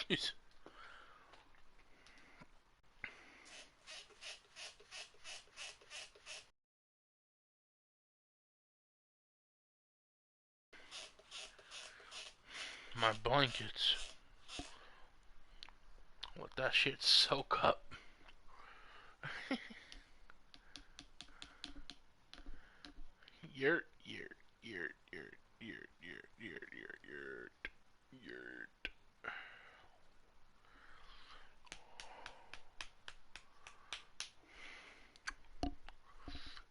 Jeez. My blankets. Let that shit soak up. Yurt, yurt, yurt, yurt, yurt, yurt, yurt, yurt, yurt, yurt.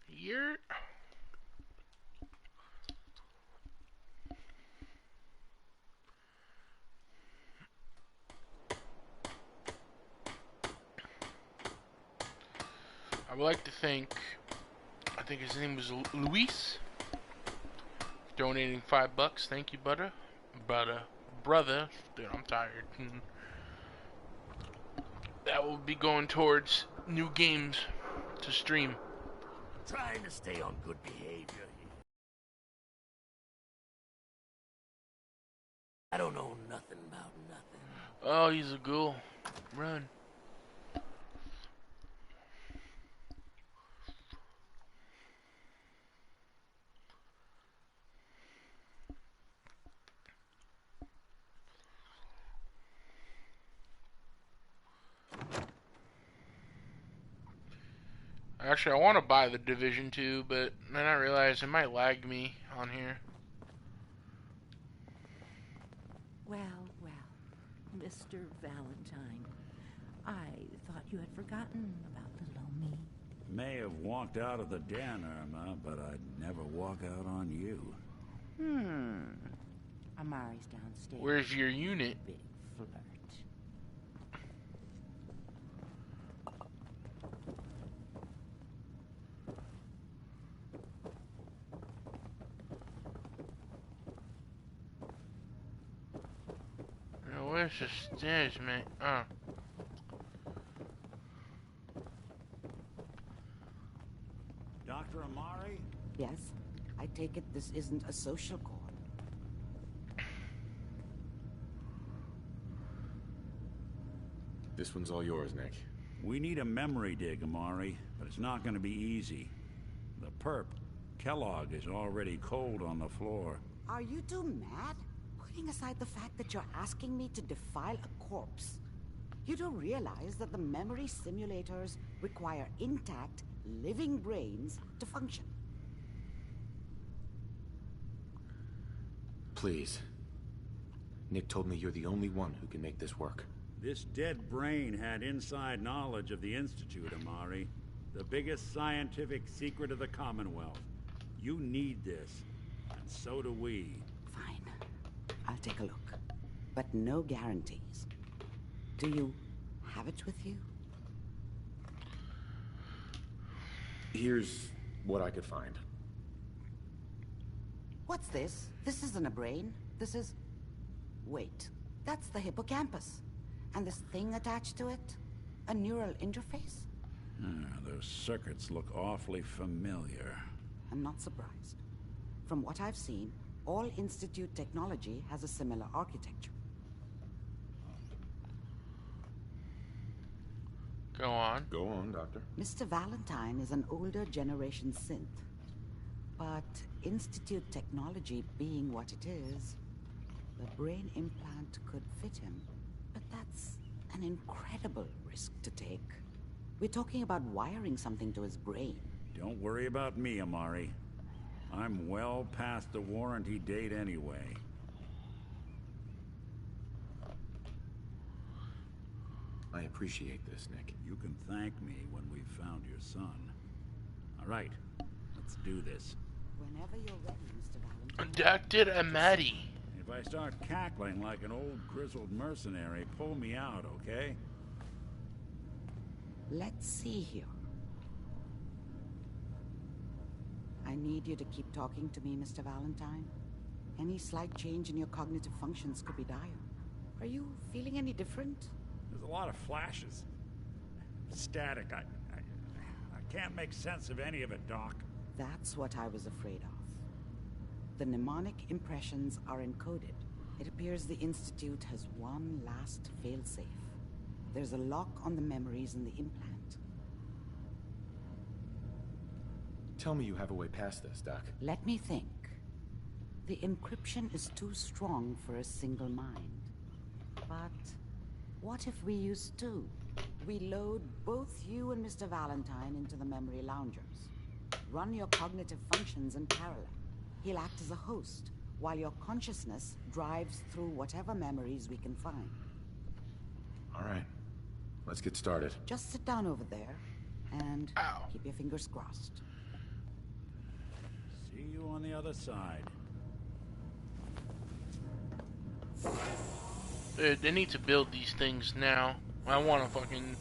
Yurt. I would like to thank, I think his name was Luis, donating $5. Thank you, brother. Dude, I'm tired. That will be going towards new games to stream. Trying to stay on good behavior. I don't know nothing about nothing. Oh, he's a ghoul. Run. Actually, I want to buy the Division 2, but then I realized it might lag me on here. Well, Mr. Valentine, I thought you had forgotten about little old me. May have walked out of the den, Irma, but I'd never walk out on you. Amari's downstairs. Where's your unit? Big flirt. Where's the stairs, man? Oh. Dr. Amari? Yes, I take it this isn't a social call. This one's all yours, Nick. We need a memory dig, Amari, but it's not going to be easy. The perp, Kellogg, is already cold on the floor. Are you two mad? Putting aside the fact that you're asking me to defile a corpse, you don't realize that the memory simulators require intact, living brains to function. Please. Nick told me you're the only one who can make this work. This dead brain had inside knowledge of the Institute, Amari. The biggest scientific secret of the Commonwealth. You need this, and so do we. Fine. I'll take a look. But no guarantees. Do you have it with you? Here's what I could find. What's this? This isn't a brain. This is... Wait. That's the hippocampus. And this thing attached to it? A neural interface? Those circuits look awfully familiar. I'm not surprised. From what I've seen, all Institute technology has a similar architecture. Go on. Go on, Doctor. Mr. Valentine is an older generation synth. But Institute technology being what it is, the brain implant could fit him. But that's an incredible risk to take. We're talking about wiring something to his brain. Don't worry about me, Amari. I'm well past the warranty date anyway. I appreciate this, Nick. You can thank me when we've found your son. All right, let's do this. Whenever you're ready, Mr. Valentine. Dr. Amadi. If I start cackling like an old grizzled mercenary, pull me out, okay? Let's see here. I need you to keep talking to me, Mr. Valentine. Any slight change in your cognitive functions could be dire. Are you feeling any different? There's a lot of flashes. Static. I can't make sense of any of it, Doc. That's what I was afraid of. The mnemonic impressions are encoded, It appears the Institute has one last failsafe. There's a lock on the memories in the implant. Tell me you have a way past this, Doc. Let me think. The encryption is too strong for a single mind. But what if we use two? We load both you and Mr. Valentine into the memory loungers. Run your cognitive functions in parallel. He'll act as a host, while your consciousness drives through whatever memories we can find. All right. Let's get started. Just sit down over there and Ow. keep your fingers crossed. See you on the other side. Dude, they need to build these things now. I want to fucking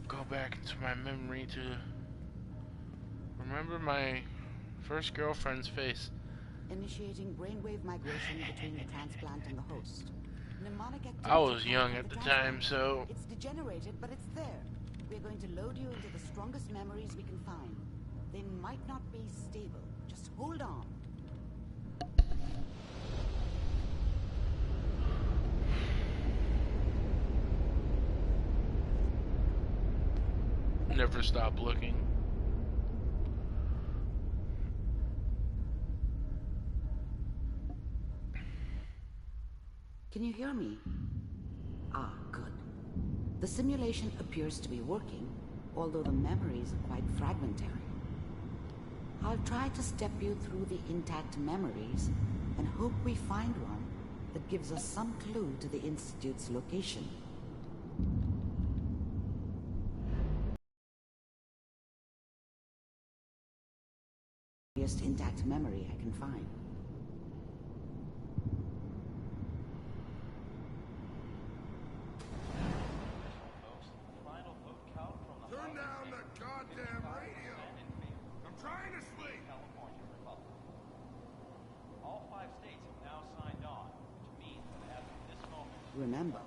go back into my memory to remember my first girlfriend's face. Initiating brainwave migration between the transplant and the host. Mnemonic activity I was young comes at from the transplant. time, so It's degenerated, but it's there. We're going to load you into the strongest memories we can find. They might not be stable. Just hold on. never stop looking. Can you hear me? Ah, good. The simulation appears to be working, although the memories are quite fragmentary. I'll try to step you through the intact memories and hope we find one that gives us some clue to the Institute's location. Earliest intact memory I can find. Turn down the goddamn radio! I'm trying to sleep! All 5 states have now signed on, which means that as of this moment... Remember,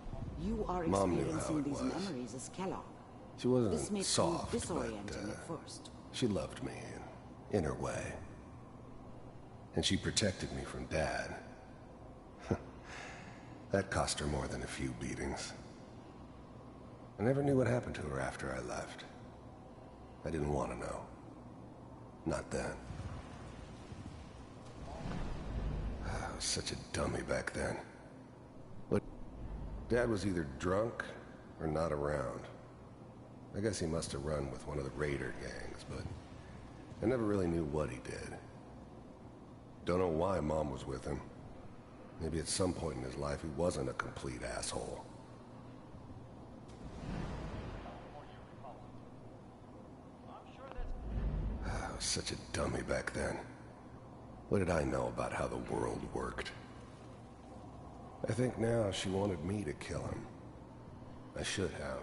you are Mom knew experiencing how it these was. memories as Kellogg. She wasn't This may soft, prove but disorienting at first. she loved me in her way. And she protected me from Dad. That cost her more than a few beatings. I never knew what happened to her after I left. I didn't want to know. Not then. I was such a dummy back then. But Dad was either drunk or not around. I guess he must have run with one of the raider gangs, but I never really knew what he did. Don't know why Mom was with him. Maybe at some point in his life he wasn't a complete asshole. I was such a dummy back then. What did I know about how the world worked? I think now she wanted me to kill him. I should have.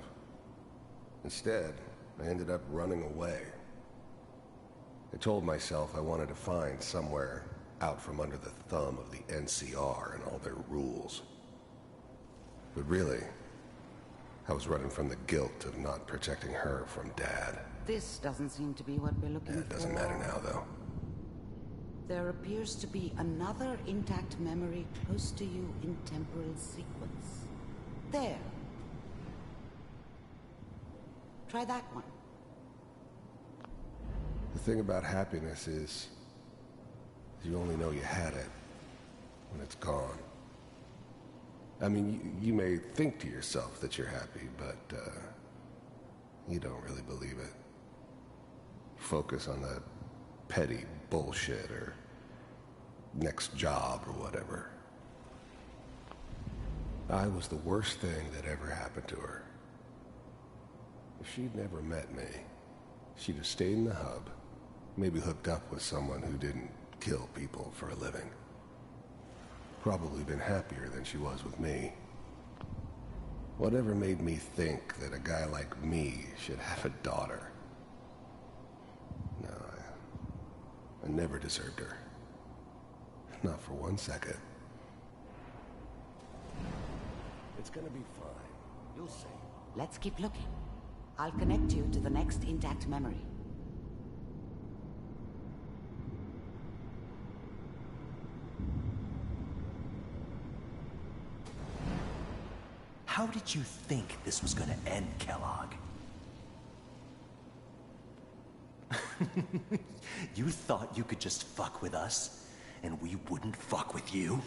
Instead, I ended up running away. I told myself I wanted to find somewhere out from under the thumb of the NCR and all their rules. But really, I was running from the guilt of not protecting her from Dad. This doesn't seem to be what we're looking for. It doesn't matter now, though. There appears to be another intact memory close to you in temporal sequence. There. Try that one. The thing about happiness is you only know you had it when it's gone. I mean, you may think to yourself that you're happy, but you don't really believe it. Focus on that petty bullshit or next job or whatever. I was the worst thing that ever happened to her. If she'd never met me, she'd have stayed in the hub, maybe hooked up with someone who didn't kill people for a living. Probably been happier than she was with me. Whatever made me think that a guy like me should have a daughter? No, I never deserved her. Not for 1 second. It's gonna be fine. You'll see. Let's keep looking. I'll connect you to the next intact memory. How did you think this was gonna end, Kellogg? You thought you could just fuck with us, and we wouldn't fuck with you?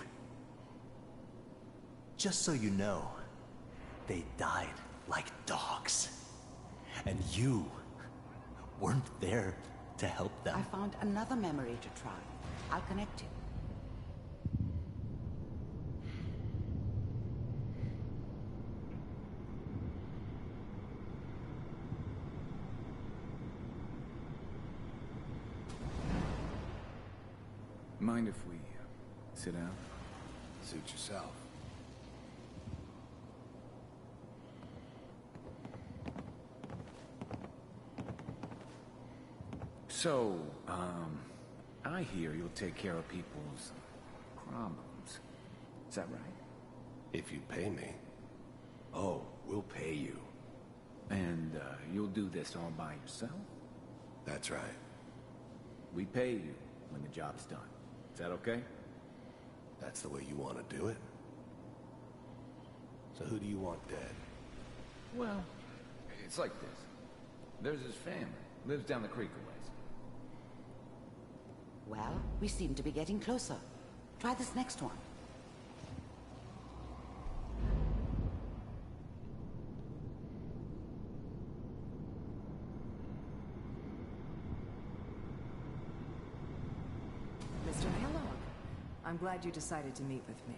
Just so you know, they died like dogs. And you weren't there to help them. I found another memory to try. I'll connect you. Mind if we sit down? Suit yourself. So, I hear you'll take care of people's problems. Is that right? If you pay me. Oh, we'll pay you. And, you'll do this all by yourself? That's right. We pay you when the job's done. Is that okay? That's the way you want to do it? So who do you want dead? Well, it's like this. There's his family. Lives down the creek a ways. Well, we seem to be getting closer. Try this next one. Mr. Kellogg, I'm glad you decided to meet with me.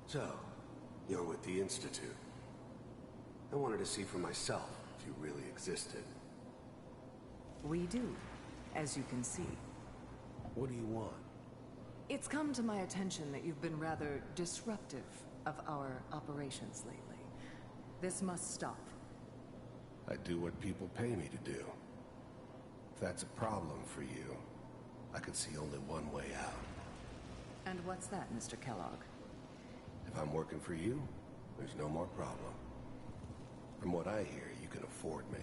So, you're with the Institute. I wanted to see for myself if you really existed. We do, as you can see. What do you want? It's come to my attention that you've been rather disruptive of our operations lately. This must stop. I do what people pay me to do. If that's a problem for you, I could see only one way out. And what's that, Mr. Kellogg? If I'm working for you, there's no more problem. From what I hear, you can afford me.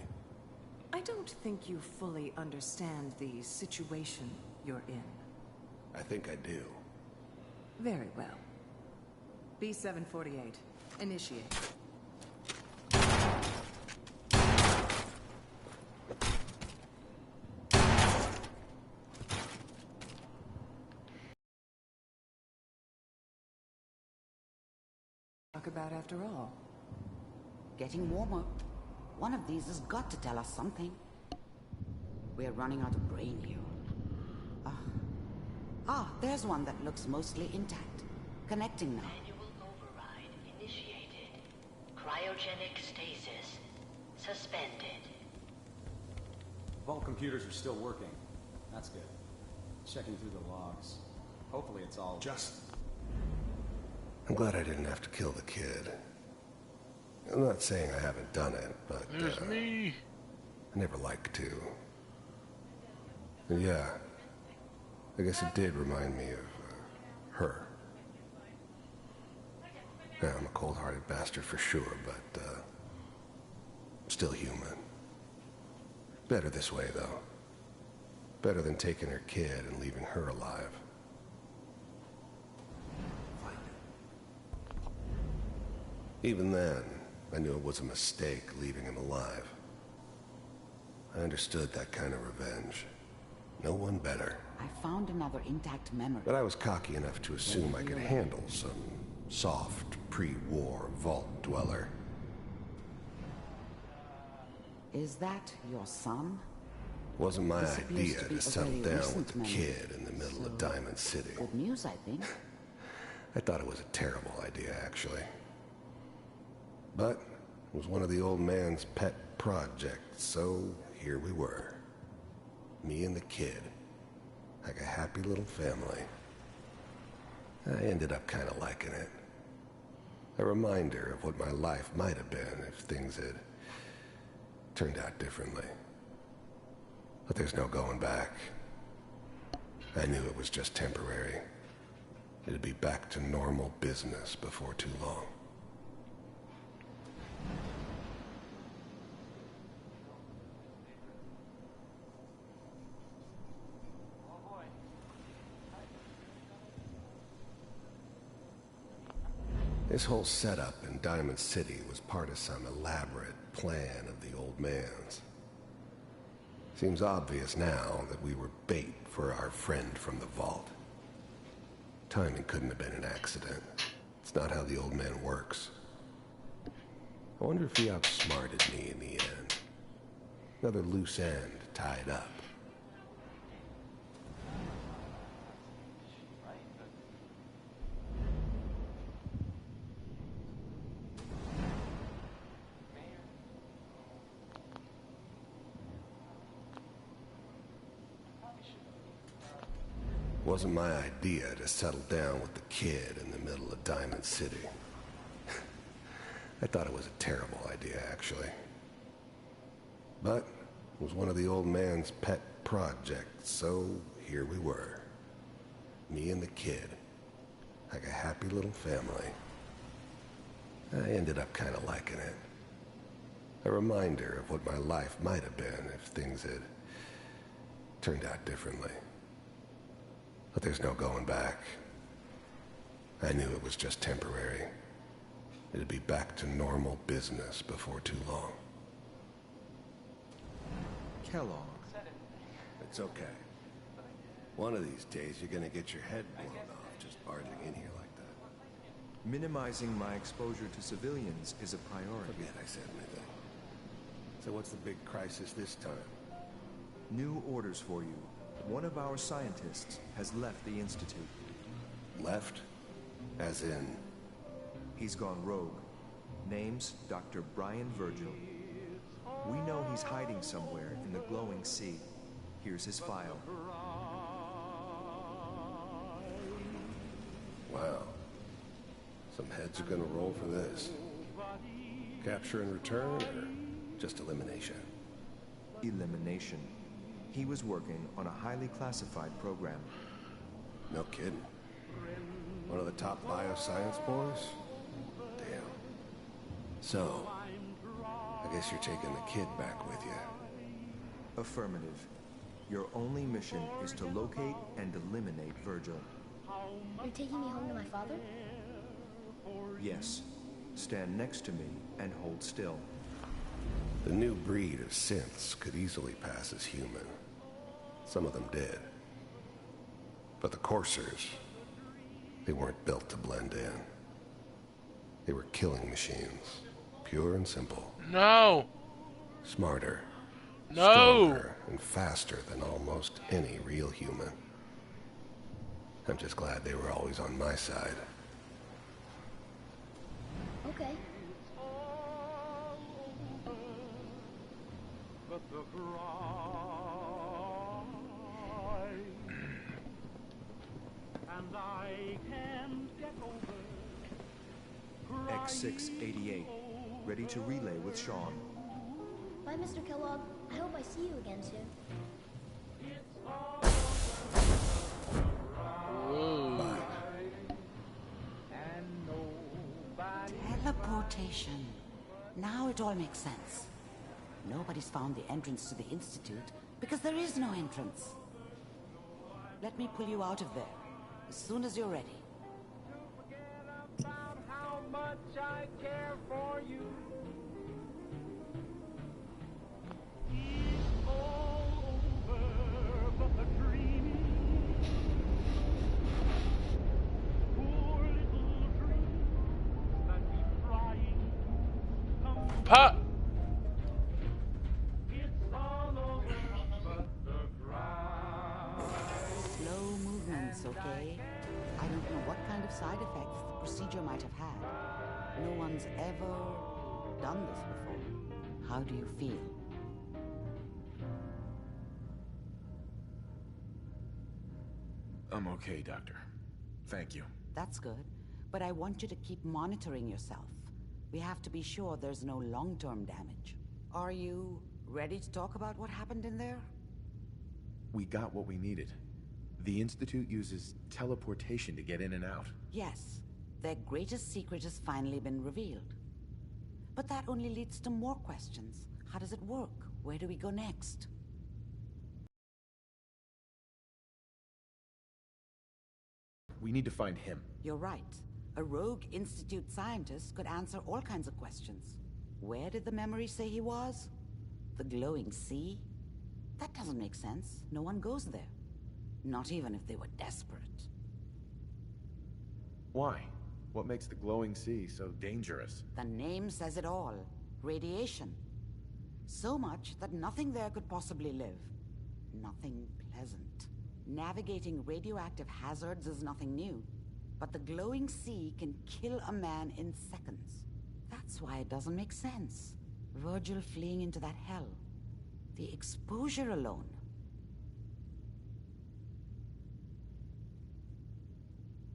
I don't think you fully understand the situation you're in. I think I do. Very well. B-748, initiate. Talk about after all. Getting warmer. One of these has got to tell us something. We're running out of brain here. There's one that looks mostly intact. Connecting now. Manual override initiated. Cryogenic stasis suspended. Vault computers are still working. That's good. Checking through the logs. Hopefully it's all... I'm glad I didn't have to kill the kid. I'm not saying I haven't done it, but... There's me! I never like to. And yeah, I guess it did remind me of her. Yeah, I'm a cold-hearted bastard for sure, but still human. Better this way, though. Better than taking her kid and leaving her alive. Even then, I knew it was a mistake leaving him alive. I understood that kind of revenge. No one better. I found another intact memory. But I was cocky enough to assume I could handle some soft, pre-war vault dweller. Is that your son? Wasn't my This appears idea to be to a settle very down recent with the memory. kid in the middle of Diamond City. Good news, I think. I thought it was a terrible idea, actually. But it was one of the old man's pet projects, so here we were. Me and the kid. Like a happy little family. I ended up kind of liking it. A reminder of what my life might have been if things had turned out differently. But there's no going back. I knew it was just temporary. It'd be back to normal business before too long. This whole setup in Diamond City was part of some elaborate plan of the old man's. Seems obvious now that we were bait for our friend from the vault. Timing couldn't have been an accident. It's not how the old man works. I wonder if he outsmarted me in the end. Another loose end tied up. Wasn't my idea to settle down with the kid in the middle of Diamond City. I thought it was a terrible idea, actually. But it was one of the old man's pet projects, so here we were. Me and the kid. Like a happy little family. I ended up kind of liking it. A reminder of what my life might have been if things had turned out differently. But there's no going back. I knew it was just temporary. It'd be back to normal business before too long. Kellogg. It's okay. One of these days you're gonna get your head blown off just barging in here like that. Minimizing my exposure to civilians is a priority. Forget I said anything. So what's the big crisis this time? New orders for you. One of our scientists has left the Institute. Left? As in? He's gone rogue. Name's Dr. Brian Virgil. We know he's hiding somewhere in the glowing sea. Here's his file. Wow. Some heads are gonna roll for this. Capture and return, or just elimination? Elimination. He was working on a highly classified program. No kidding. One of the top bioscience boys? Damn. So, I guess you're taking the kid back with you. Affirmative. Your only mission is to locate and eliminate Virgil. You're taking me home to my father? Yes. Stand next to me and hold still. The new breed of synths could easily pass as human. Some of them did. But the coursers, they weren't built to blend in. They were killing machines. Pure and simple. No! Smarter. No! Stronger and faster than almost any real human. I'm just glad they were always on my side. Okay. X688, ready to relay with Sean. Bye, Mr. Kellogg. I hope I see you again soon. Teleportation. Now it all makes sense. Nobody's found the entrance to the Institute because there is no entrance. Let me pull you out of there as soon as you're ready. How much I care for you. It's all over, but the dreaming. Poor little dream that keep trying to come. Pop. It's all over, but the ground. Slow movements, okay? I don't know what kind of side effects the procedure might have had. No one's ever done this before. How do you feel? I'm okay, Doctor. Thank you. That's good, but I want you to keep monitoring yourself. We have to be sure there's no long-term damage. Are you ready to talk about what happened in there? We got what we needed. The Institute uses teleportation to get in and out. Yes, their greatest secret has finally been revealed. But that only leads to more questions. How does it work? Where do we go next? We need to find him. You're right. A rogue Institute scientist could answer all kinds of questions. Where did the memory say he was? The glowing sea? That doesn't make sense. No one goes there. Not even if they were desperate. Why? What makes the glowing sea so dangerous? The name says it all. Radiation. So much that nothing there could possibly live. Nothing pleasant. Navigating radioactive hazards is nothing new. But the glowing sea can kill a man in seconds. That's why it doesn't make sense. Virgil fleeing into that hell. The exposure alone.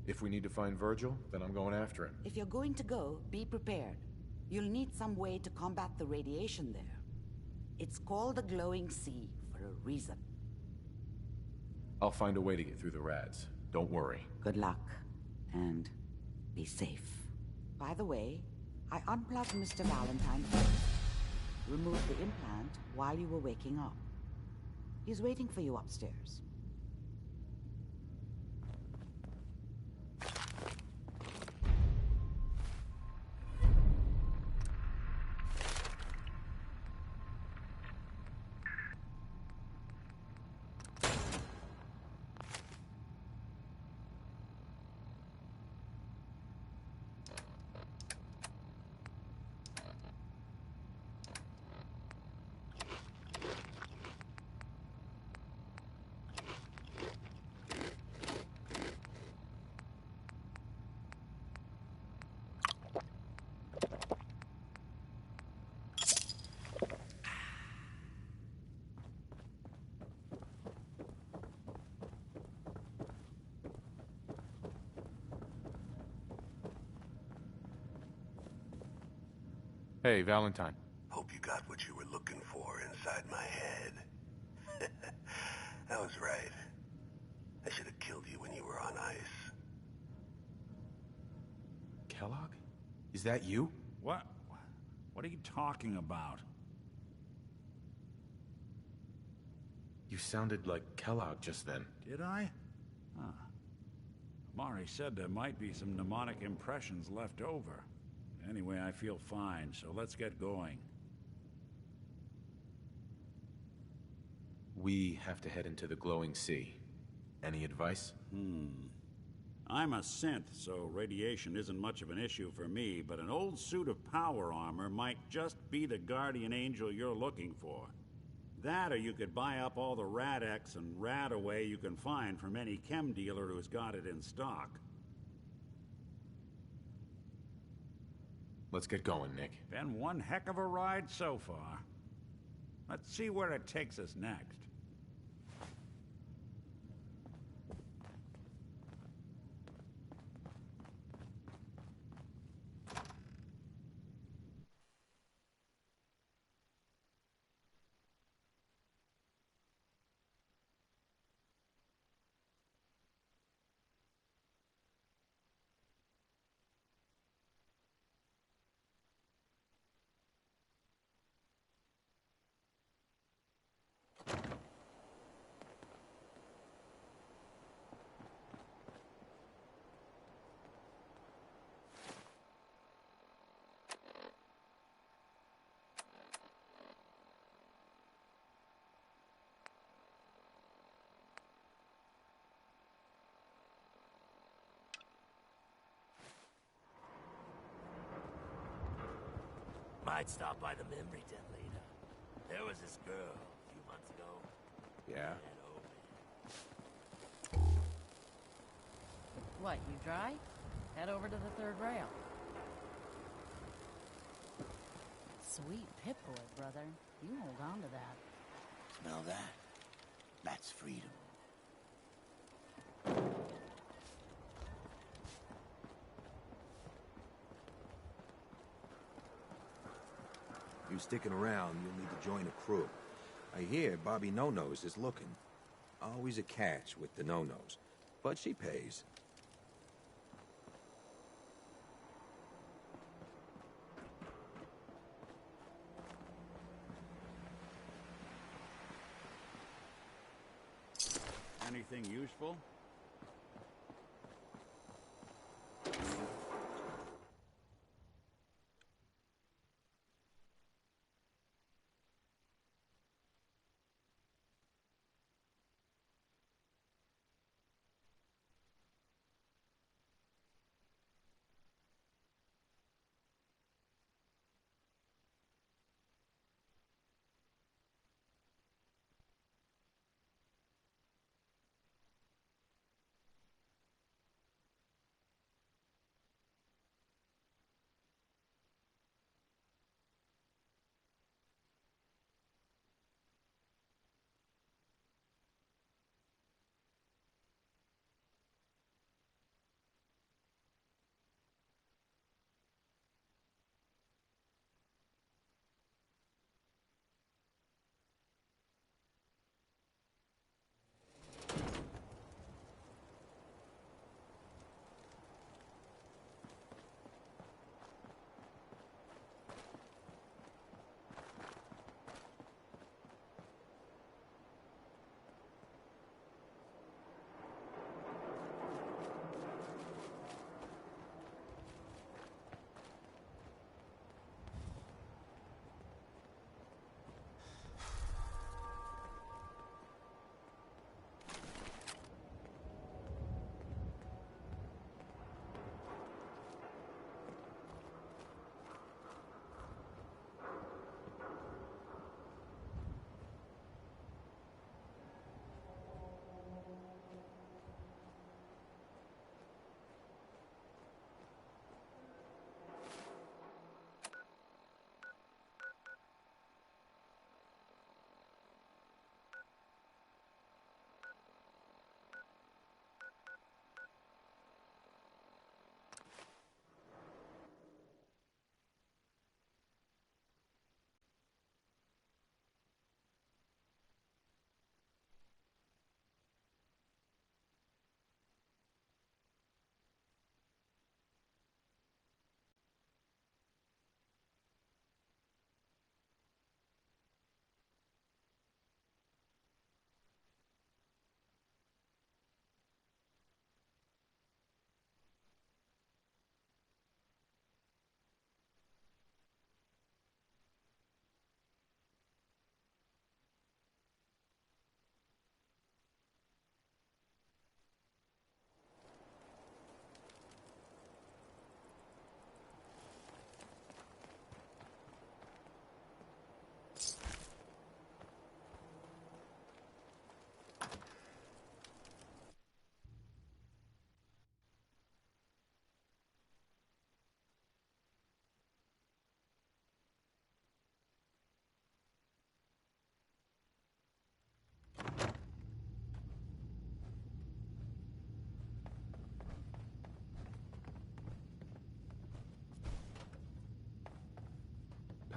If we need to find Virgil, then I'm going after him. If you're going to go, be prepared. You'll need some way to combat the radiation there. It's called the glowing sea for a reason. I'll find a way to get through the rads. Don't worry. Good luck. And be safe. By the way, I unplugged Mr. Valentine first. Removed the implant while you were waking up. He's waiting for you upstairs. Hey, Valentine. Hope you got what you were looking for inside my head. I was right. I should have killed you when you were on ice. Kellogg? Is that you? What? What are you talking about? You sounded like Kellogg just then. Did I? Huh. Mari said there might be some mnemonic impressions left over. Anyway, I feel fine, so let's get going. We have to head into the glowing sea. Any advice? I'm a synth, so radiation isn't much of an issue for me, but an old suit of power armor might just be the guardian angel you're looking for. That, or you could buy up all the Rad-X and Rad-Away you can find from any chem dealer who's got it in stock. Let's get going, Nick. Been one heck of a ride so far. Let's see where it takes us next. Might stop by the memory den later. There was this girl a few months ago. Yeah? What, you dry? Head over to the third rail. Sweet Pip-Boy, brother. You hold on to that. Smell that? That's freedom. You sticking around, you'll need to join a crew. I hear Bobby No-Nose is looking. Always a catch with the No-Nose, but she pays. Anything useful?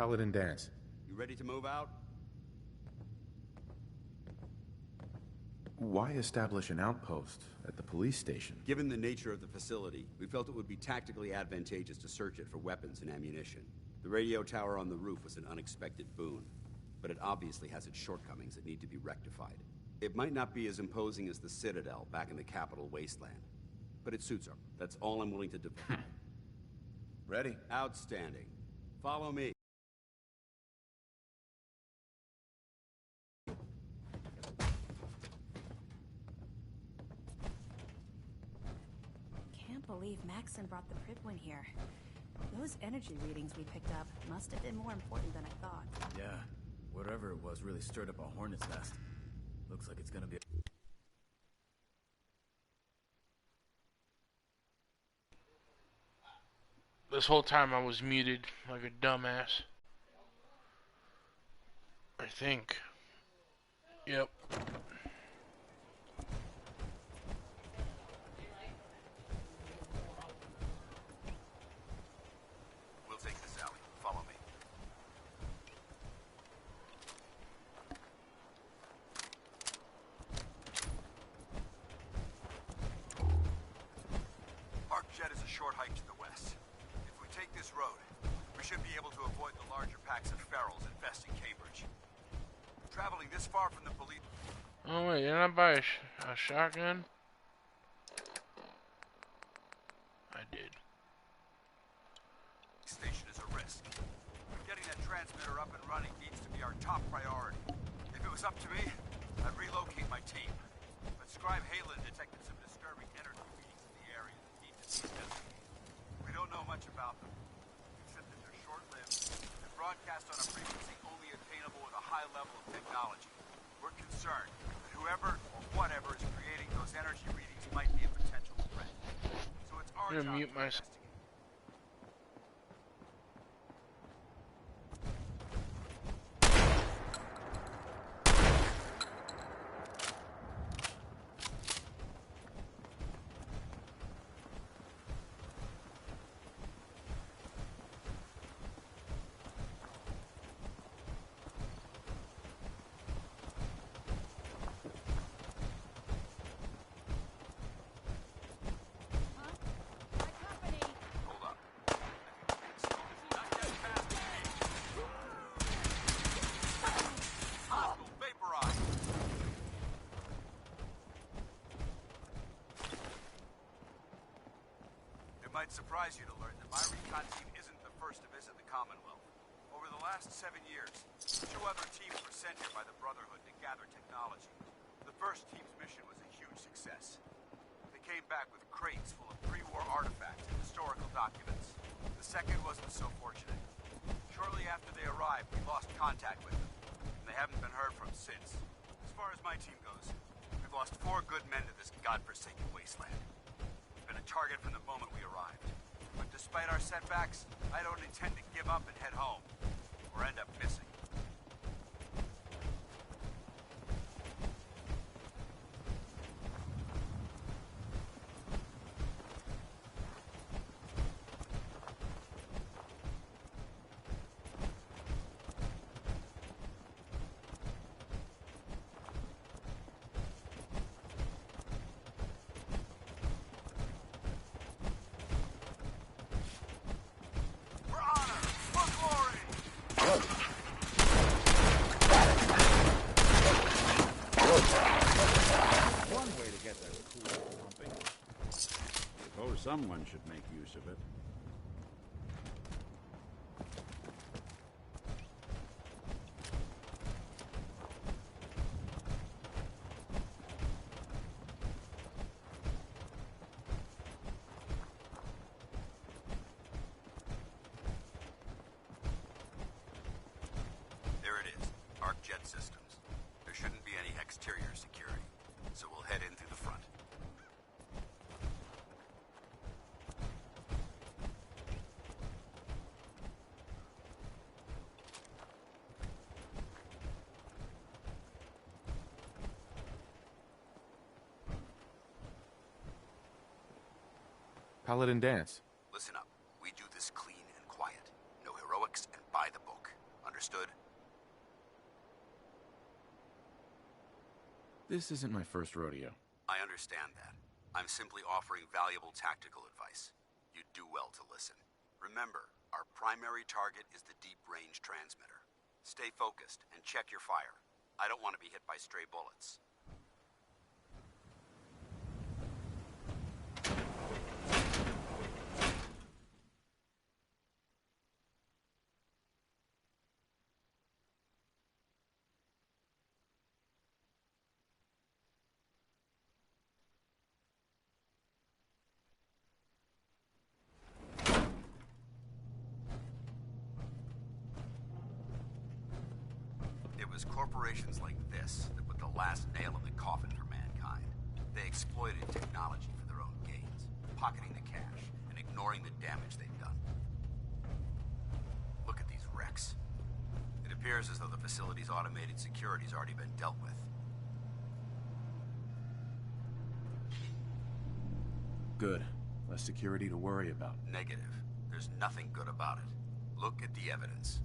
Paladin Dance. You ready to move out? Why establish an outpost at the police station? Given the nature of the facility, we felt it would be tactically advantageous to search it for weapons and ammunition. The radio tower on the roof was an unexpected boon, but it obviously has its shortcomings that need to be rectified. It might not be as imposing as the Citadel back in the capital wasteland, but it suits her. That's all I'm willing to do. Ready. Outstanding. Follow me. Can't believe Maxon brought the Pripwin here. Those energy readings we picked up must have been more important than I thought. Yeah, whatever it was really stirred up a hornet's nest. Looks like it's gonna be... This whole time I was muted like a dumbass. I think. Yep. We'll take this alley. Follow me. Arcjet is a short hike to the west. If we take this road, we should be able to avoid the larger packs of ferals infesting Cambridge. Traveling this far from the police... Oh wait, didn't I buy a shotgun? I did. Station is a risk. Getting that transmitter up and running needs to be our top priority. If it was up to me, I'd relocate my team. But Scribe Halen detected some disturbing energy readings in the area that need to be investigated. We don't know much about them, except that they're short-lived and broadcast on a frequency only attainable with a high level of technology. We're concerned that whoever or whatever is creating those energy readings might be a potential threat. So it's our I'm job gonna mute to myself. investigate. It might surprise you to learn that my recon team isn't the first to visit the Commonwealth. Over the last 7 years, 2 other teams were sent here by the Brotherhood to gather technology. The first team's mission was a huge success. They came back with crates full of pre-war artifacts and historical documents. The second wasn't so fortunate. Shortly after they arrived, we lost contact with them, and they haven't been heard from since. As far as my team goes, we've lost 4 good men to this godforsaken wasteland. Been a target from the moment we arrived. But despite our setbacks, I don't intend to give up and head home, or end up missing. One way to get that cool pumping. Suppose someone should make use of it. There it is, Arcjet Systems. There shouldn't be any exterior security, so we'll head in through the front. Paladin Dance. Listen up. We do this clean and quiet. No heroics and by the book. Understood? This isn't my first rodeo. I understand that. I'm simply offering valuable tactical advice. You'd do well to listen. Remember, our primary target is the deep-range transmitter. Stay focused and check your fire. I don't want to be hit by stray bullets. It was corporations like this that put the last nail in the coffin for mankind. They exploited technology for their own gains, pocketing the cash and ignoring the damage they've done. Look at these wrecks. It appears as though the facility's automated security's already been dealt with. Good. Less security to worry about. Negative. There's nothing good about it. Look at the evidence.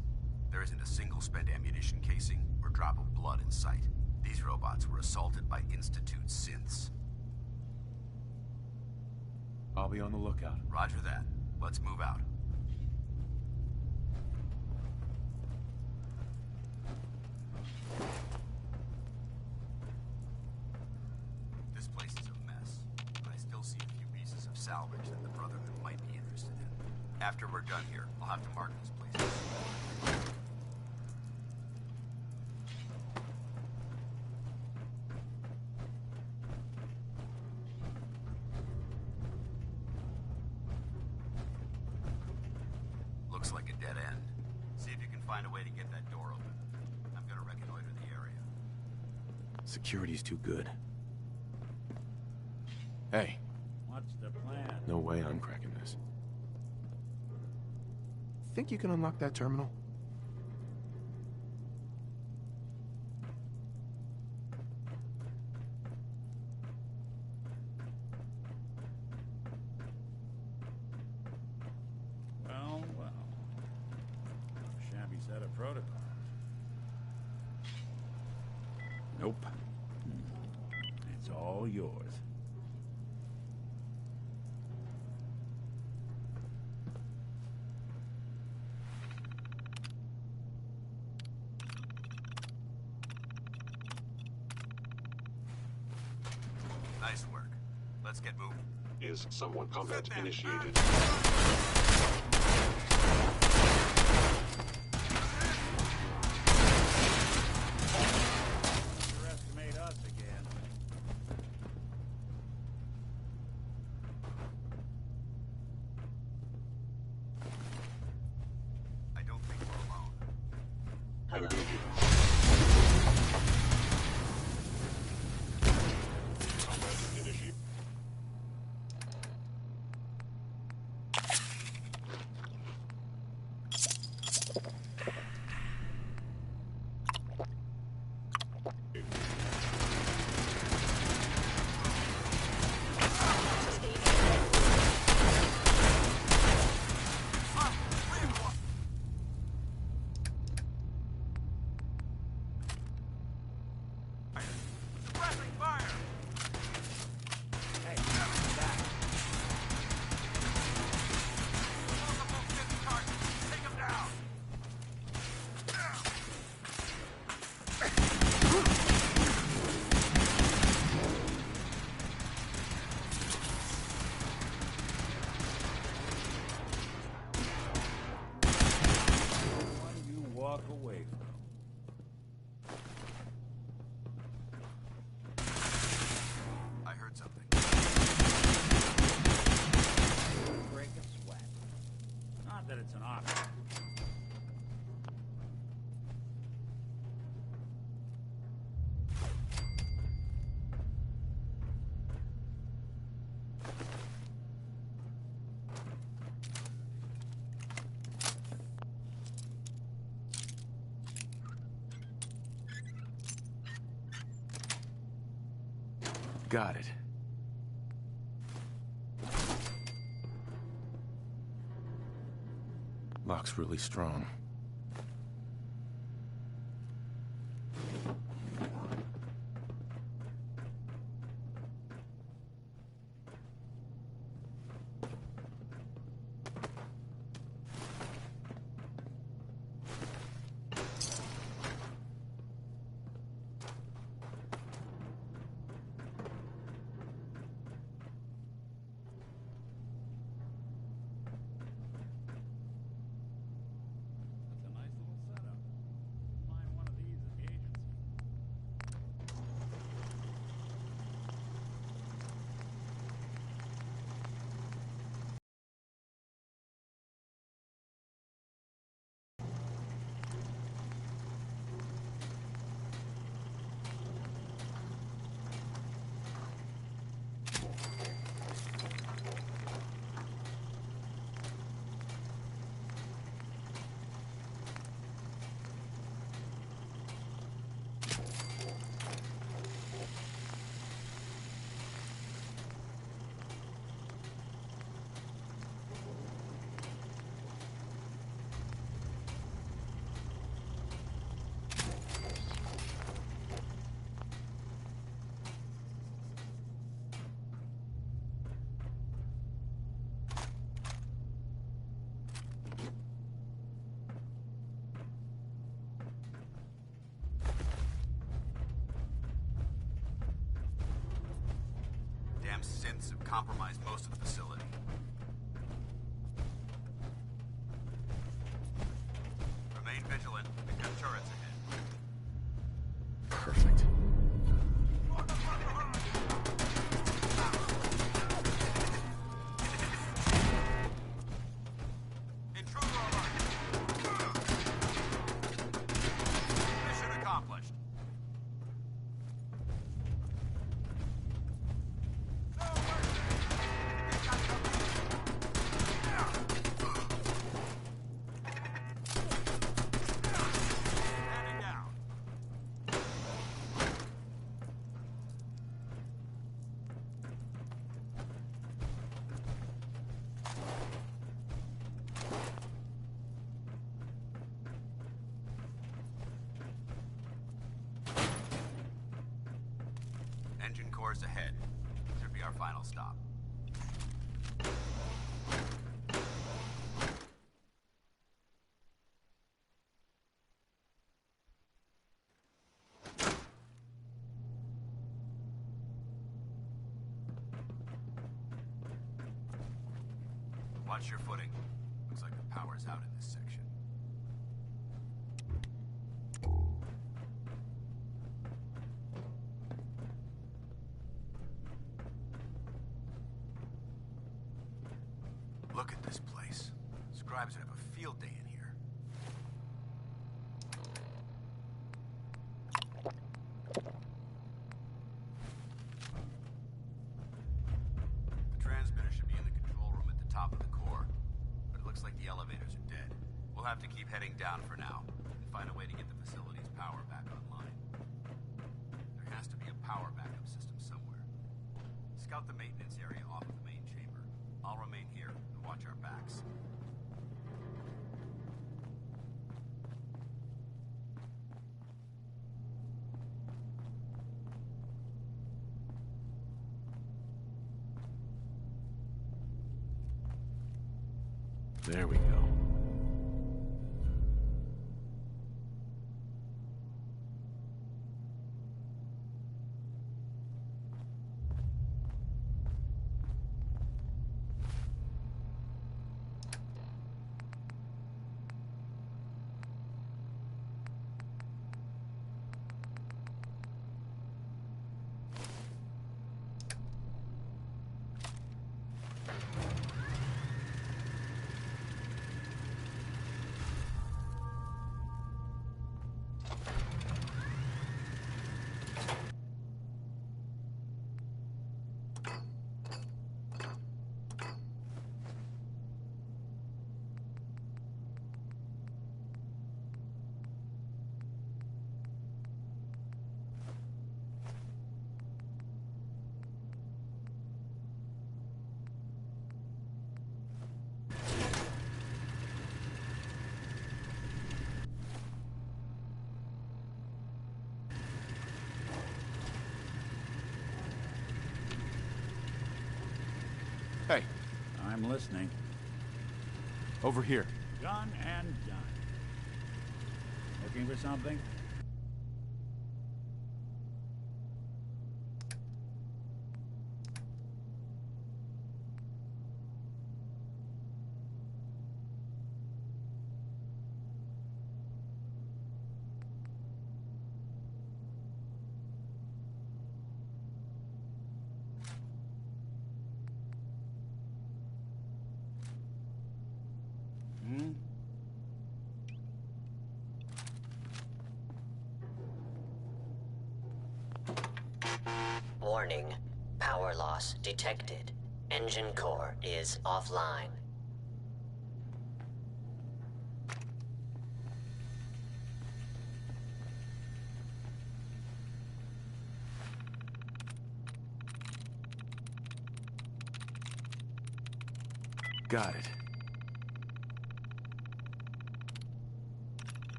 There isn't a single spent ammunition casing or drop of blood in sight. These robots were assaulted by Institute synths. I'll be on the lookout. Roger that. Let's move out. This place is a mess, but I still see a few pieces of salvage that the Brotherhood might be interested in. After we're done here, I'll have to mark these places. Looks like a dead end. See if you can find a way to get that door open. I'm gonna reconnoiter the area. Security's too good. Hey. What's the plan? No way I'm cracking this. Think you can unlock that terminal? Well, well. Shabby set of protocols. Nope. It's all yours. Nice work. Let's get moving. Is someone combat initiated? Underestimate us again. I don't think we're alone. I agree with you. Combat initiated. Suppressing fire! Hey, back. Multiple fifth targets. Take them down. One you walk away from. I heard something. Break a sweat. Not that it's an option. Got it. Lock's really strong. synths have compromised most of the facility. Remain vigilant. We've got turrets ahead. Perfect. Intruder alert! Mission accomplished. Standing down. Engine cores ahead. Should be our final stop. Watch your footing. Looks like the power's out in this section. Look at this place. Scribes would have a field day in here. The transmitter should be in the control room at the top of the core, but it looks like the elevators are dead. We'll have to keep heading down for now and find a way to get the facility's power back online. There has to be a power backup system somewhere. Scout the maintenance area off of the main chamber. I'll remain here and watch our backs. There we go. Hey. I'm listening. Over here. Done and done. Looking for something? Warning. Power loss detected. Engine core is offline. Got it.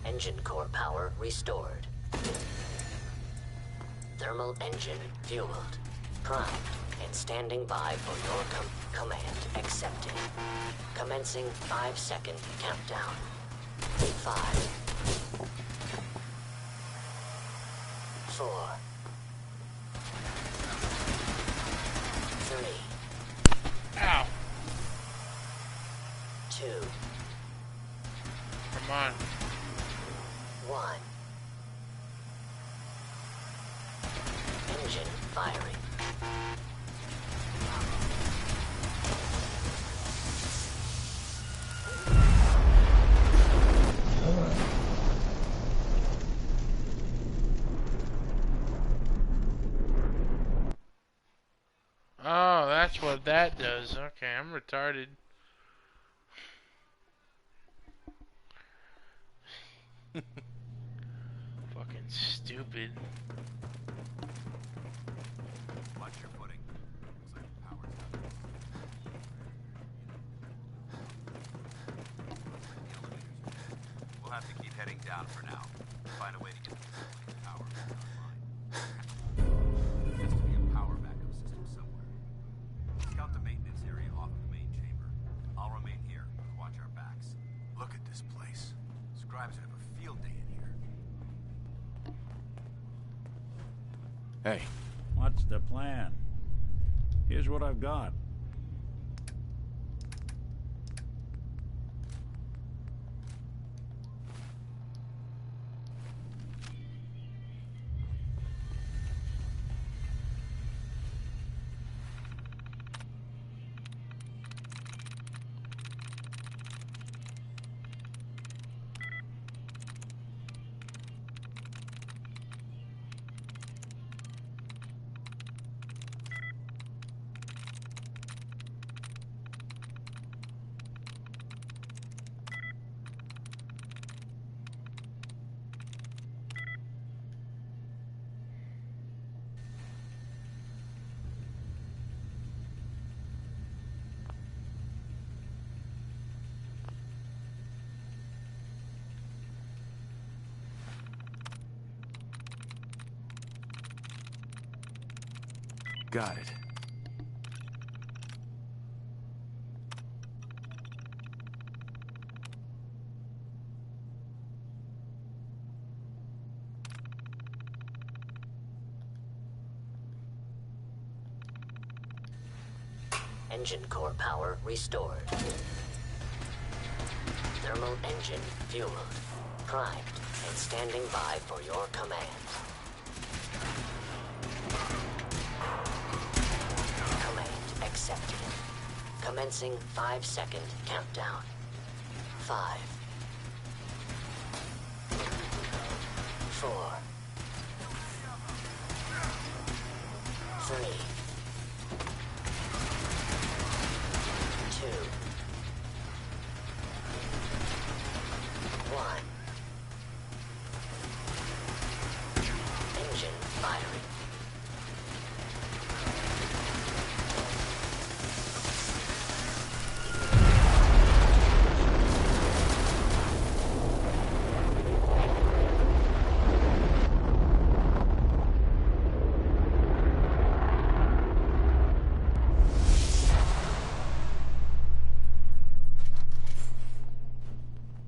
Engine core power restored. Thermal engine fueled. Primed and standing by for your command accepted. Commencing 5-second countdown. 5, 4, 3. Ow. 2. Come on. 1. Engine firing. Oh, that's what that does. Okay, I'm retarded. Fucking stupid. Watch your footing. Looks like the power's out. We'll have to keep heading down for now. Find a way to get the facility's power back online. There has to be a power backup system somewhere. Scout the maintenance area off the main chamber. I'll remain here to watch our backs. Look at this place. Scribes would have a field day in here. Hey. What's the plan? Here's what I've got. Got it. Engine core power restored. Thermal engine fueled, primed, and standing by for your command. Command accepted. Commencing 5-second countdown. 5, 4, 3, 2, 1. Engine firing.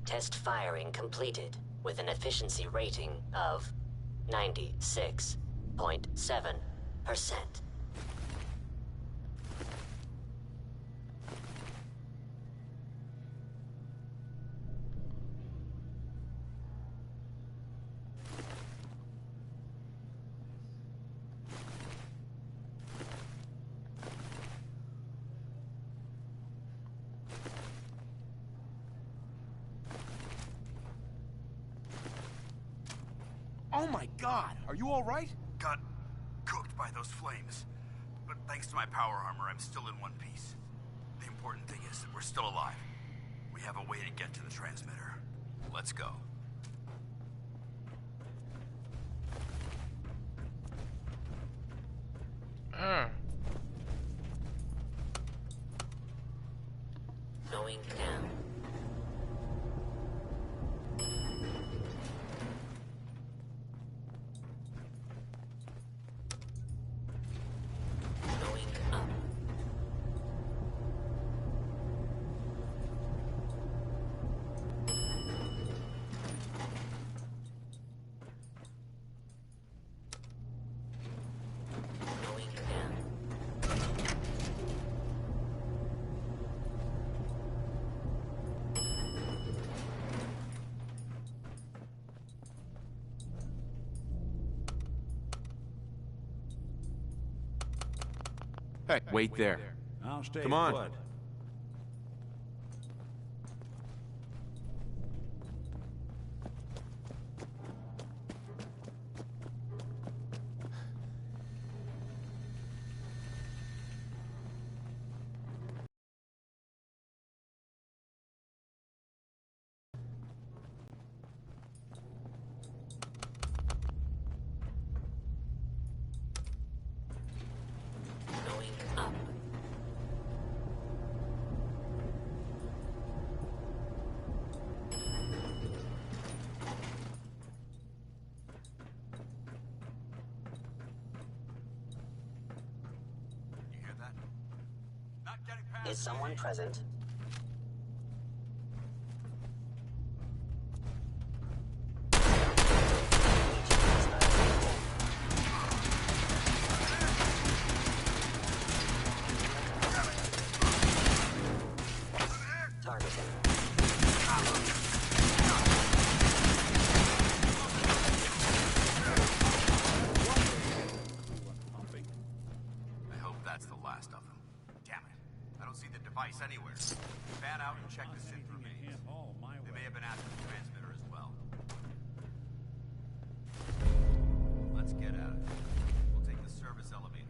Test firing completed with an efficiency rating of 96.7%. Oh my god, are you alright? Got cooked by those flames. But thanks to my power armor, I'm still in one piece. The important thing is that we're still alive. We have a way to get to the transmitter. Let's go. Going now. Going Hey, wait there. I'll stay Come on. put. Going up. You hear that? Not getting past. Is someone present? I hope that's the last of them. Damn it. I don't see the device anywhere. Fan out and check the synth remains. They may have been after the transmitter as well. Let's get at it. We'll take the service elevator.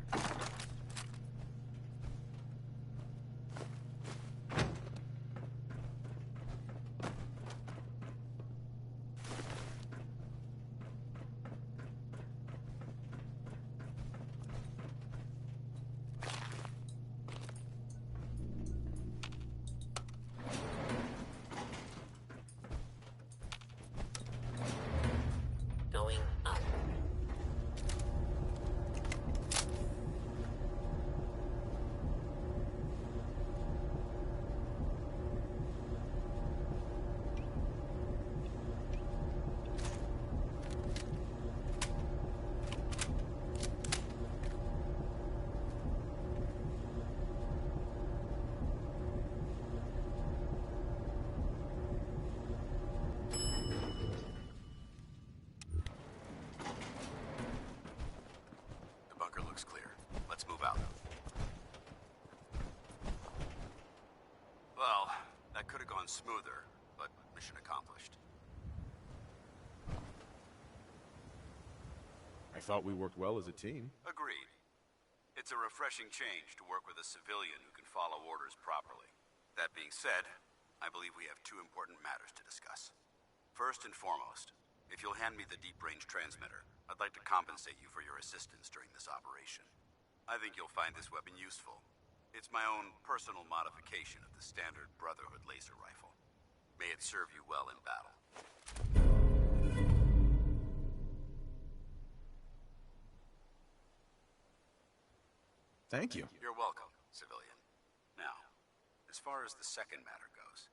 Going up. The bunker looks clear. Let's move out. Well, that could have gone smoother, but mission accomplished. I thought we worked well as a team. Agreed. It's a refreshing change to work with a civilian who can follow orders properly. That being said, I believe we have two important matters to discuss. First and foremost, if you'll hand me the deep-range transmitter, I'd like to compensate you for your assistance during this operation. I think you'll find this weapon useful. It's my own personal modification of the standard Brotherhood laser rifle. May it serve you well in battle. Thank you. You're welcome, civilian. Now, as far as the second matter goes,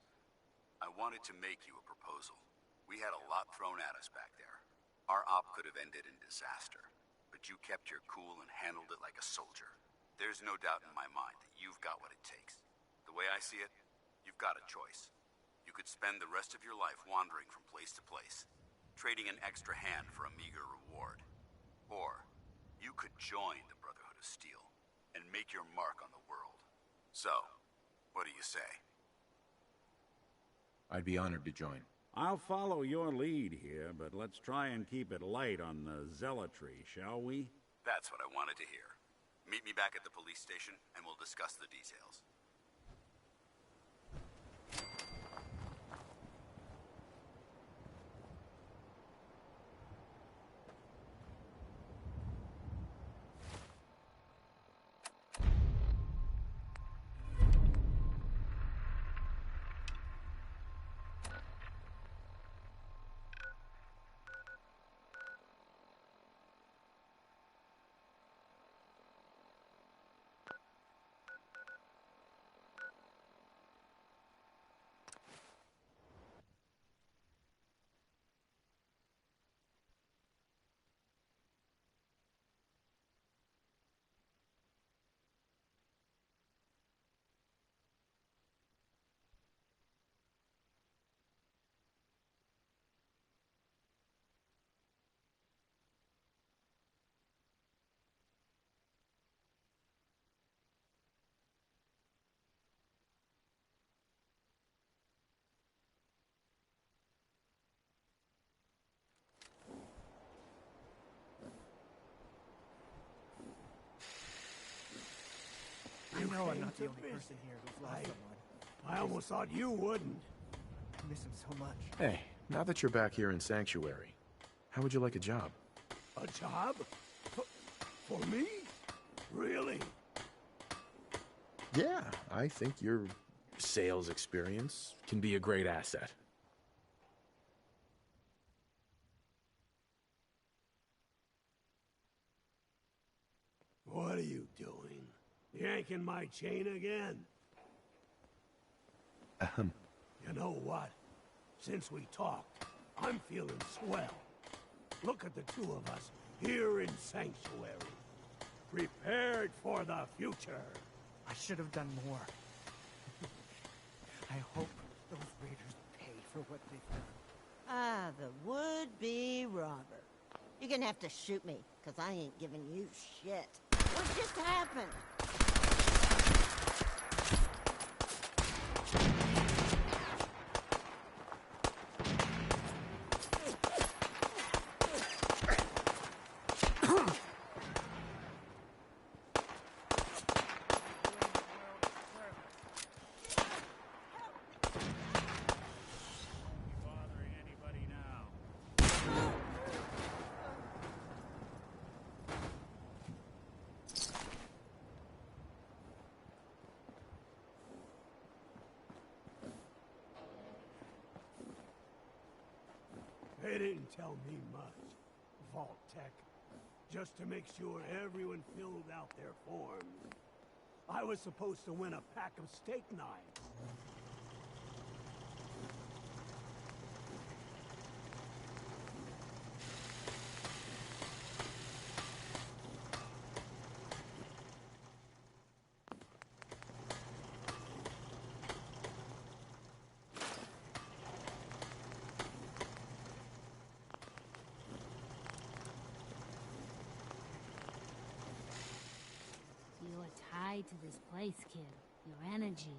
I wanted to make you a proposal. We had a lot thrown at us back there. Our op could have ended in disaster, but you kept your cool and handled it like a soldier. There's no doubt in my mind that you've got what it takes. The way I see it, you've got a choice. You could spend the rest of your life wandering from place to place, trading an extra hand for a meager reward. Or, you could join the Brotherhood of Steel and make your mark on the world. So, what do you say? I'd be honored to join. I'll follow your lead here, but let's try and keep it light on the zealotry, shall we? That's what I wanted to hear. Meet me back at the police station, and we'll discuss the details. know I'm not the only person here who's lost someone. I almost thought you wouldn't. I miss him so much. Hey, now that you're back here in Sanctuary, how would you like a job? A job? For me? Really? Yeah, I think your sales experience can be a great asset. What are you doing? Yanking my chain again? You know what? Since we talked, I'm feeling swell. Look at the two of us here in Sanctuary. Prepared for the future. I should have done more. I hope those raiders pay for what they've done. Ah, the would-be robber. You're gonna have to shoot me, because I ain't giving you shit. What just happened? They didn't tell me much, Vault Tech. Just to make sure everyone filled out their forms. I was supposed to win a pack of steak knives. You're tied to this place, kid. Your energy.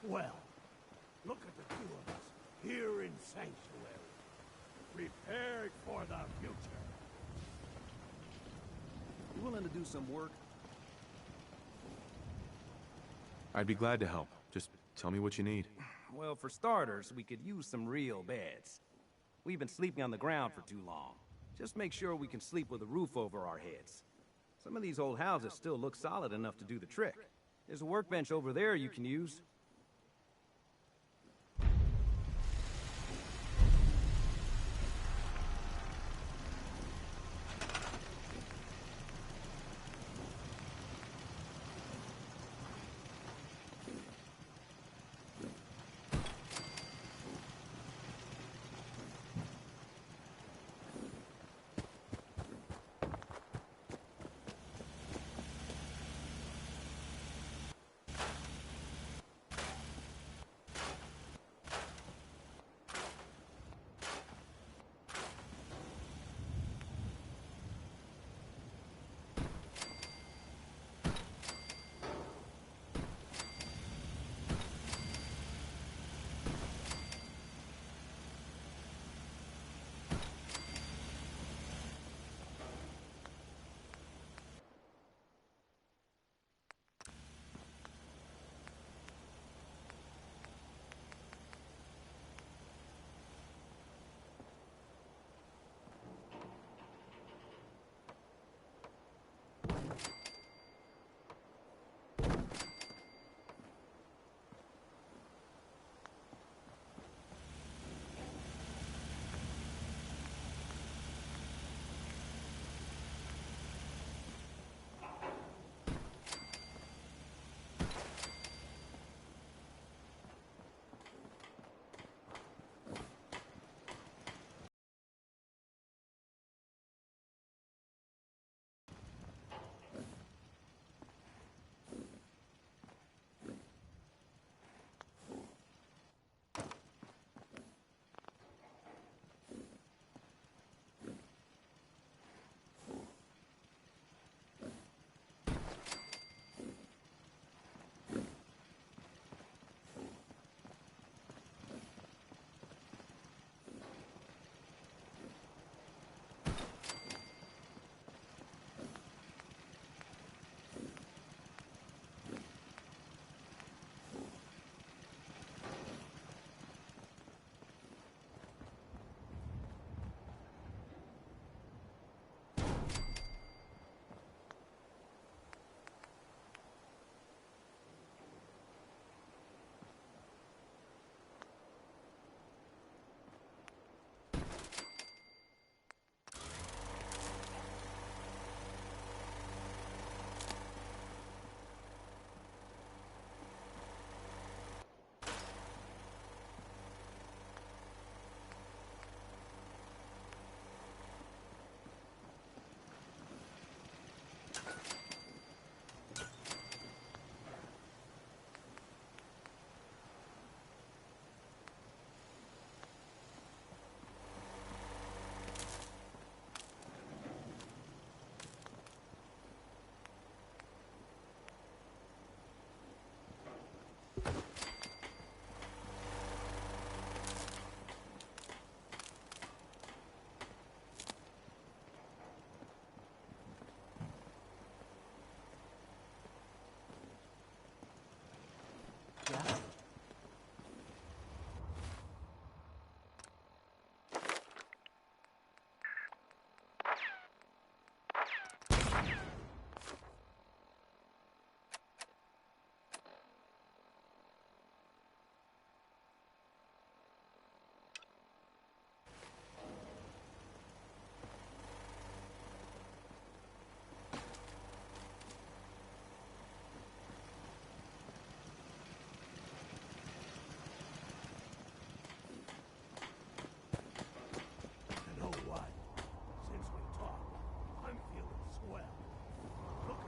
swell. Look at the two of us here in Sanctuary, prepared for the future. You willing to do some work? I'd be glad to help. Just tell me what you need. Well, for starters, we could use some real beds. We've been sleeping on the ground for too long. Just make sure we can sleep with a roof over our heads. Some of these old houses still look solid enough to do the trick. There's a workbench over there you can use.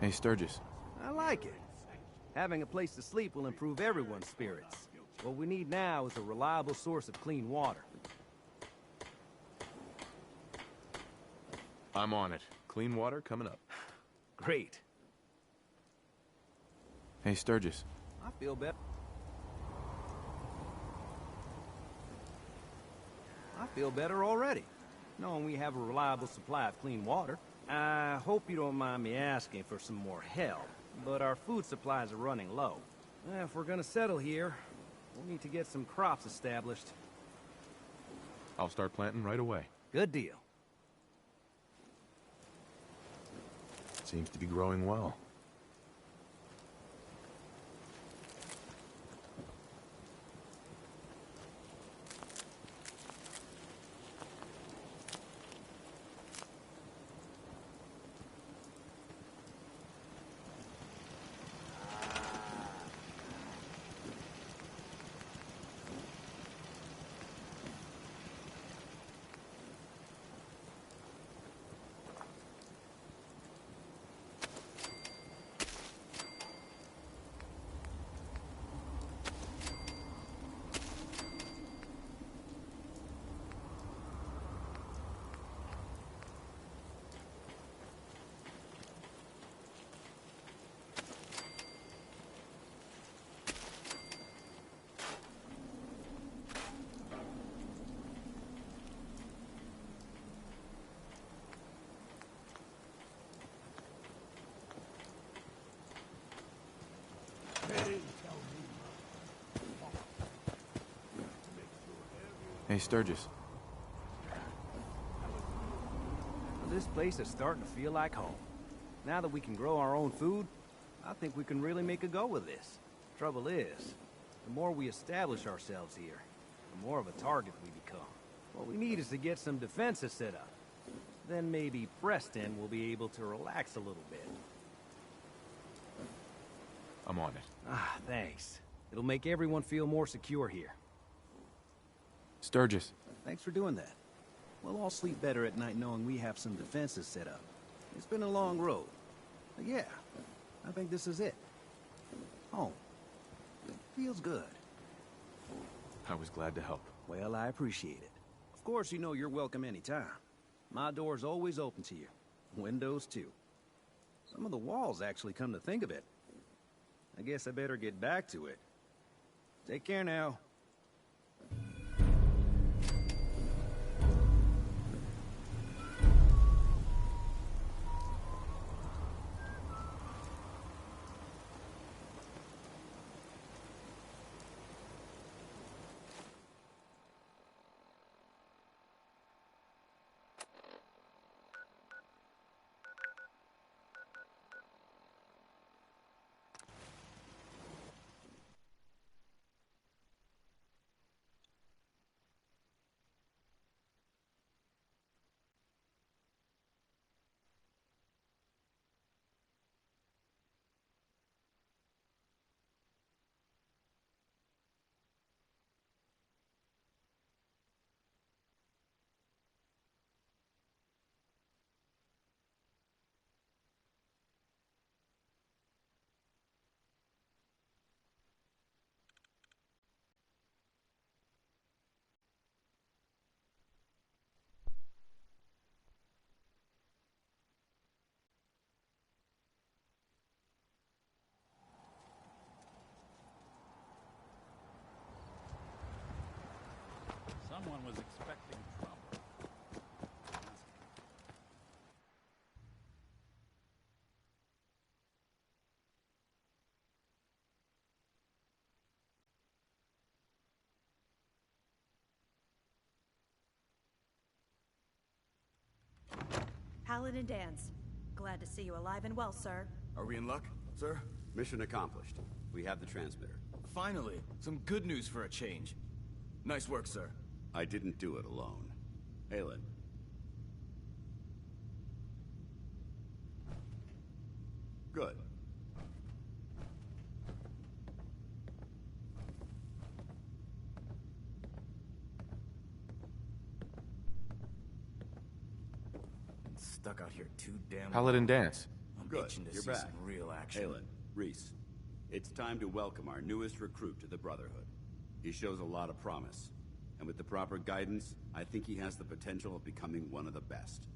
Hey, Sturgis. I like it. Having a place to sleep will improve everyone's spirits. What we need now is a reliable source of clean water. I'm on it. Clean water coming up. Great. Hey, Sturgis. I feel better. Feel better already, knowing we have a reliable supply of clean water. I hope you don't mind me asking for some more help, but our food supplies are running low. If we're gonna settle here, we'll need to get some crops established. I'll start planting right away. Good deal. Seems to be growing well. Hey, Sturgis. This place is starting to feel like home. Now that we can grow our own food, I think we can really make a go with this. Trouble is, the more we establish ourselves here, the more of a target we become. What we need is to get some defenses set up. Then maybe Preston will be able to relax a little bit. I'm on it. Ah, thanks. It'll make everyone feel more secure here. Sturgis. Thanks for doing that. We'll all sleep better at night knowing we have some defenses set up. It's been a long road. But yeah, I think this is it. Home. It feels good. I was glad to help. Well, I appreciate it. Of course, you know you're welcome anytime. My door's always open to you. Windows, too. Some of the walls, actually, come to think of it. I guess I better get back to it. Take care now. Someone was expecting trouble. Paladin Dan's. Glad to see you alive and well, sir. Are we in luck, sir? Mission accomplished. We have the transmitter. Finally, some good news for a change. Nice work, sir. I didn't do it alone. Aelin. Good. Stuck out here too damn Paladin long. Dance. I'm Good. itching to You're see back. some real action. Aelin, Reese. It's time to welcome our newest recruit to the Brotherhood. He shows a lot of promise. And with the proper guidance, I think he has the potential of becoming one of the best.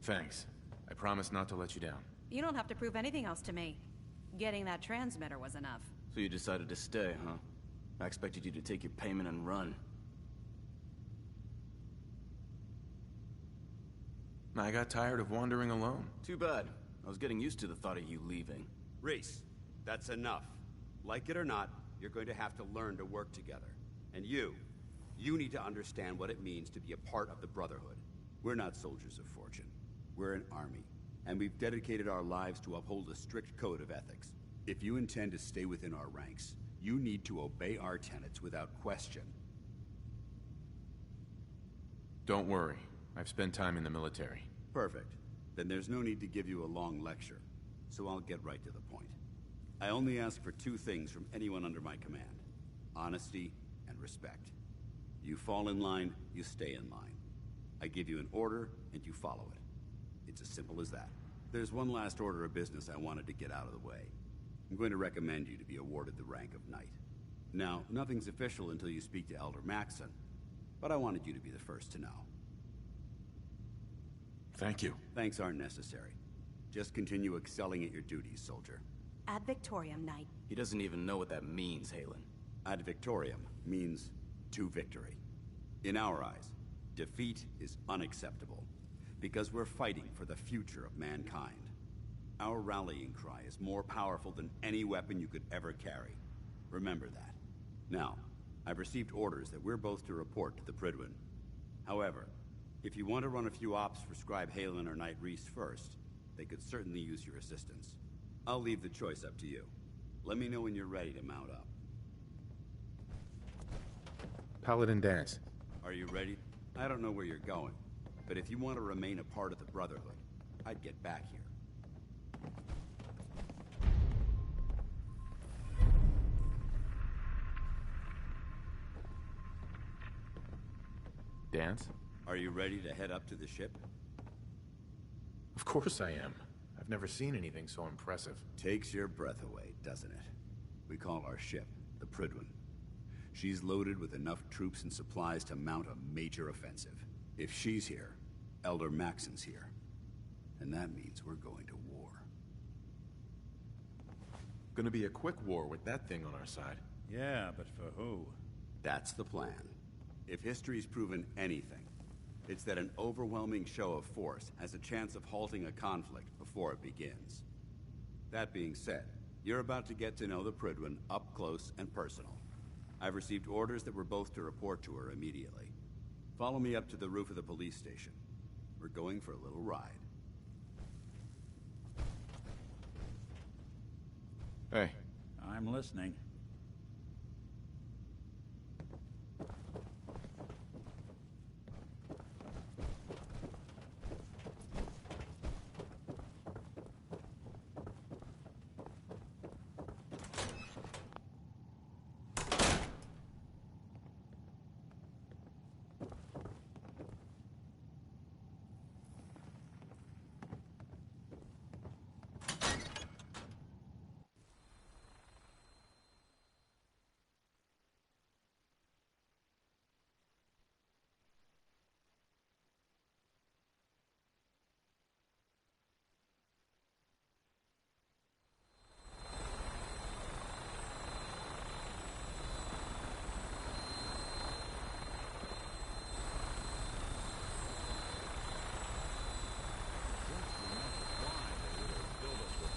Thanks. I promise not to let you down. You don't have to prove anything else to me. Getting that transmitter was enough. So you decided to stay, huh? I expected you to take your payment and run. I got tired of wandering alone. Too bad. I was getting used to the thought of you leaving. Reese, that's enough. Like it or not, you're going to have to learn to work together. And you need to understand what it means to be a part of the Brotherhood. We're not soldiers of fortune. We're an army, and we've dedicated our lives to uphold a strict code of ethics. If you intend to stay within our ranks, you need to obey our tenets without question. Don't worry. I've spent time in the military. Perfect. Then there's no need to give you a long lecture, so I'll get right to the point. I only ask for two things from anyone under my command: honesty and respect. You fall in line, you stay in line. I give you an order, and you follow it. It's as simple as that. There's one last order of business I wanted to get out of the way. I'm going to recommend you to be awarded the rank of Knight. Now, nothing's official until you speak to Elder Maxson, but I wanted you to be the first to know. Thank you. Thanks aren't necessary. Just continue excelling at your duties, soldier. Ad Victoriam, Knight. He doesn't even know what that means, Halen. Ad Victoriam means to victory. In our eyes, defeat is unacceptable, because we're fighting for the future of mankind. Our rallying cry is more powerful than any weapon you could ever carry. Remember that. Now, I've received orders that we're both to report to the Prydwen. However, if you want to run a few ops for Scribe Halen or Knight Reese first, they could certainly use your assistance. I'll leave the choice up to you. Let me know when you're ready to mount up. Paladin Dance. Are you ready? I don't know where you're going, but if you want to remain a part of the Brotherhood, I'd get back here. Dance? Are you ready to head up to the ship? Of course I am. I've never seen anything so impressive. Takes your breath away, doesn't it? We call our ship the Prydwen. She's loaded with enough troops and supplies to mount a major offensive. If she's here, Elder Maxson's here. And that means we're going to war. Gonna be a quick war with that thing on our side. Yeah, but for who? That's the plan. If history's proven anything, it's that an overwhelming show of force has a chance of halting a conflict before it begins. That being said, you're about to get to know the Prydwen up close and personal. I've received orders that we're both to report to her immediately. Follow me up to the roof of the police station. We're going for a little ride. Hey. I'm listening.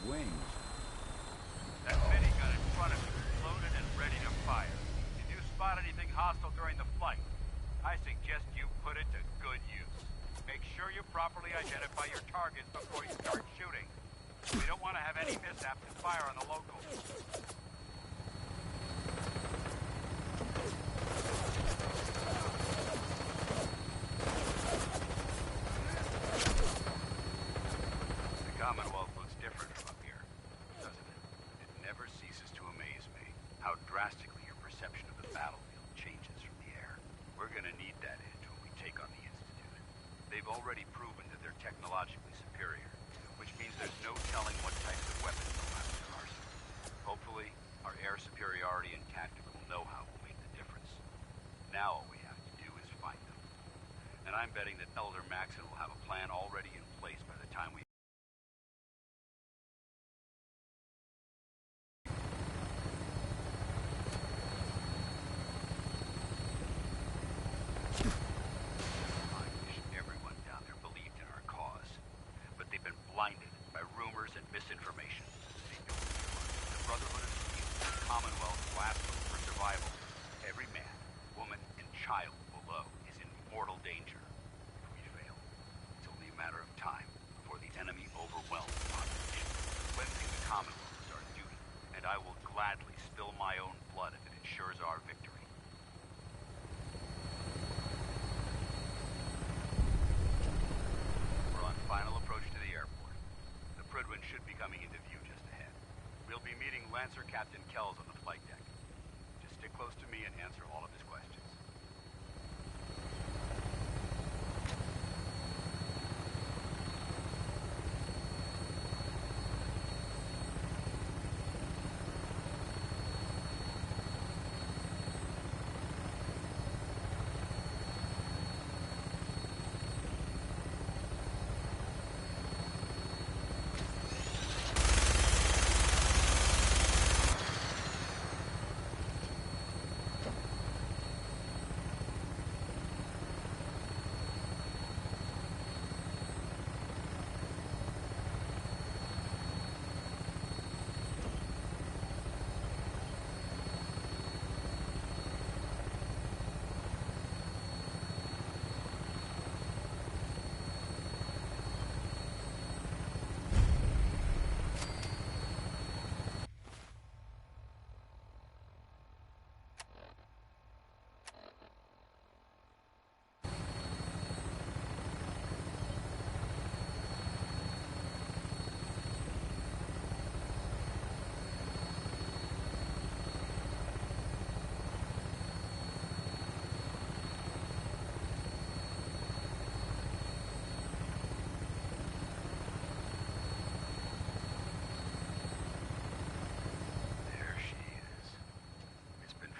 Wings. That minigun in front of you is loaded and ready to fire. If you spot anything hostile during the flight, I suggest you put it to good use. Make sure you properly identify your targets before you start shooting. We don't want to have any mishaps and fire on the locals. The Commonwealth looks different from up here, doesn't it? It never ceases to amaze me how drastically your perception of the battlefield changes from the air. We're gonna need that edge when we take on the Institute. They've already proven that they're technologically superior, which means there's no telling what types of weapons they'll have in their arsenal. Hopefully, our air superiority and tactical know-how will make the difference. Now all we have to do is fight them. And I'm betting that Elder Maxson will have a plan already in place by the time we... child below is in mortal danger. If we fail, it's only a matter of time before the enemy overwhelms the population. Cleansing the Commonwealth is our duty, and I will gladly spill my own blood if it ensures our victory. We're on final approach to the airport. The Prydwen should be coming into view just ahead. We'll be meeting Lancer Captain Kells on the flight deck. Just stick close to me and answer all of his questions.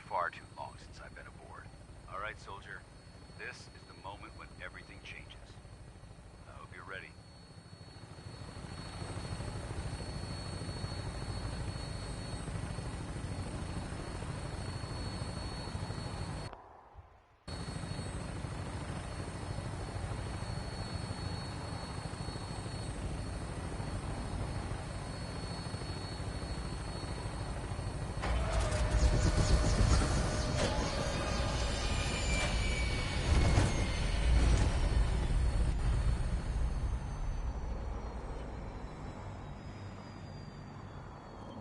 Far too long since I've been aboard. All right, soldier. This is the moment when everything changes. I hope you're ready.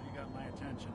You got my attention.